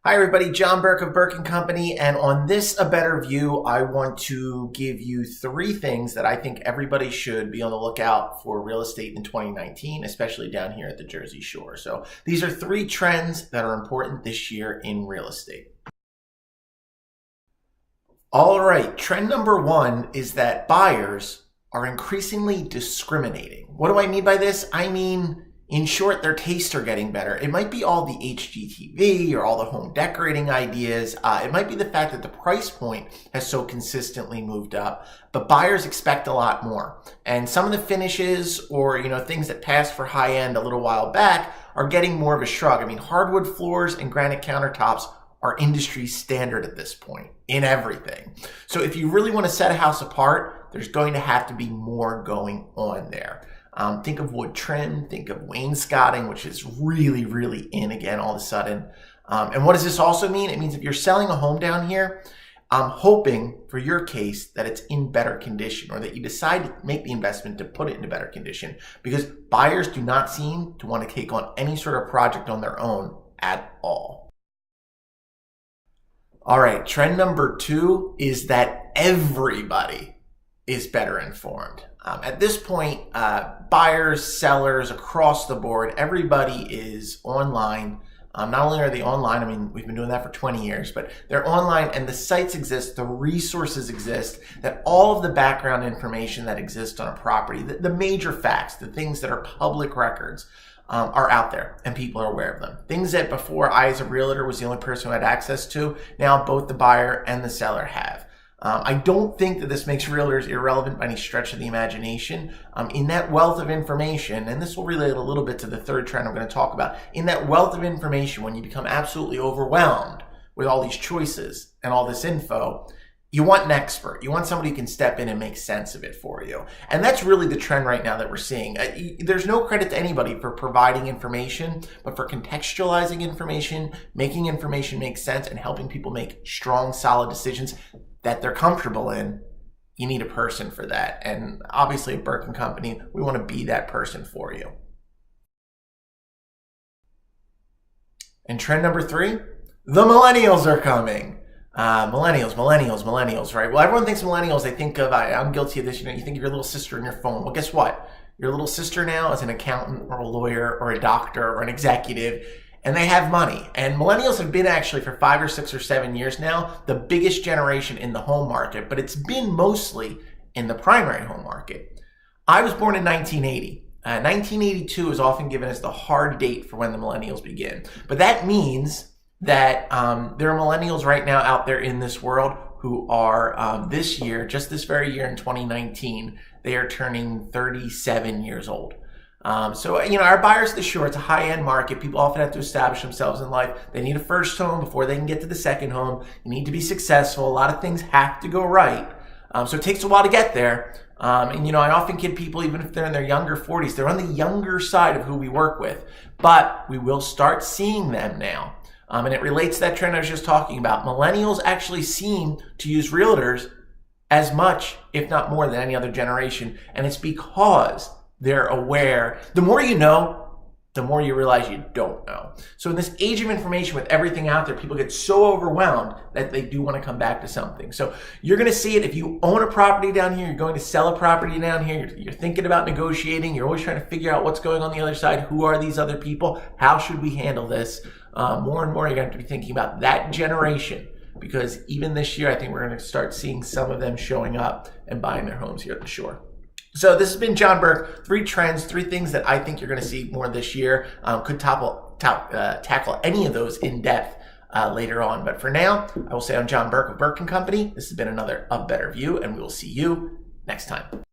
Hi everybody, John Burke of Burke Company, and on this A Better View, I want to give you three things that I think everybody should be on the lookout for real estate in 2019, especially down here at the Jersey Shore. So these are three trends that are important this year in real estate. All right, trend number one is that buyers are increasingly discriminating. What do I mean by this? I mean, in short, their tastes are getting better. It might be all the HGTV or all the home decorating ideas. It might be the fact that the price point has so consistently moved up, but buyers expect a lot more. And some of the finishes or, things that passed for high end a little while back are getting more of a shrug. I mean, hardwood floors and granite countertops are industry standard at this point in everything. So if you really want to set a house apart, there's going to have to be more going on there. Think of wood trim, think of wainscoting, which is really, really in again all of a sudden. And what does this also mean? It means if you're selling a home down here, I'm hoping for your case that it's in better condition or that you decide to make the investment to put it into better condition, because buyers do not seem to want to take on any sort of project on their own at all. All right, trend number two is that everybody is better informed. At this point, buyers, sellers across the board, everybody is online. Not only are they online, I mean, we've been doing that for 20 years, but they're online and the sites exist, the resources exist, that all of the background information that exists on a property, the major facts, the things that are public records, are out there and people are aware of them. Things that before I as a realtor was the only person who had access to, now both the buyer and the seller have. I don't think that this makes realtors irrelevant by any stretch of the imagination. In that wealth of information, and this will relate a little bit to the third trend I'm going to talk about, in that wealth of information, when you become absolutely overwhelmed with all these choices and all this info, you want an expert. You want somebody who can step in and make sense of it for you. And that's really the trend right now that we're seeing. There's no credit to anybody for providing information, but for contextualizing information, making information make sense, and helping people make strong, solid decisions that they're comfortable in. You need a person for that. And obviously at Burke Company, we want to be that person for you. And trend number three, the millennials are coming. Millennials, right? Well, everyone thinks millennials, they think of, I'm guilty of this, you think of your little sister in your phone. Well, guess what? Your little sister now is an accountant or a lawyer or a doctor or an executive, and they have money. And millennials have been actually for 5 or 6 or 7 years now, the biggest generation in the home market, but it's been mostly in the primary home market. I was born in 1980. 1982 is often given as the hard date for when the millennials begin. But that means that there are millennials right now out there in this world who are this year, just this very year in 2019, they are turning 37 years old. So our buyers at the shore, it's a high-end market. People often have to establish themselves in life. They need a first home before they can get to the second home. You need to be successful. A lot of things have to go right. So it takes a while to get there. I often kid people, even if they're in their younger 40s, they're on the younger side of who we work with. But we will start seeing them now. And it relates to that trend I was just talking about. Millennials actually seem to use realtors as much, if not more, than any other generation. And it's because they're aware. The more you know, the more you realize you don't know. So in this age of information with everything out there, people get so overwhelmed that they do want to come back to something. So you're going to see it if you own a property down here, you're going to sell a property down here, you're thinking about negotiating, you're always trying to figure out what's going on the other side. Who are these other people? How should we handle this? More and more, you're going to have to be thinking about that generation, because even this year, I think we're going to start seeing some of them showing up and buying their homes here at the shore. So this has been John Burke. Three trends, three things that I think you're going to see more this year. Could tackle any of those in depth later on. But for now, I will say I'm John Burke of Burke Company. This has been another A Better View, and we will see you next time.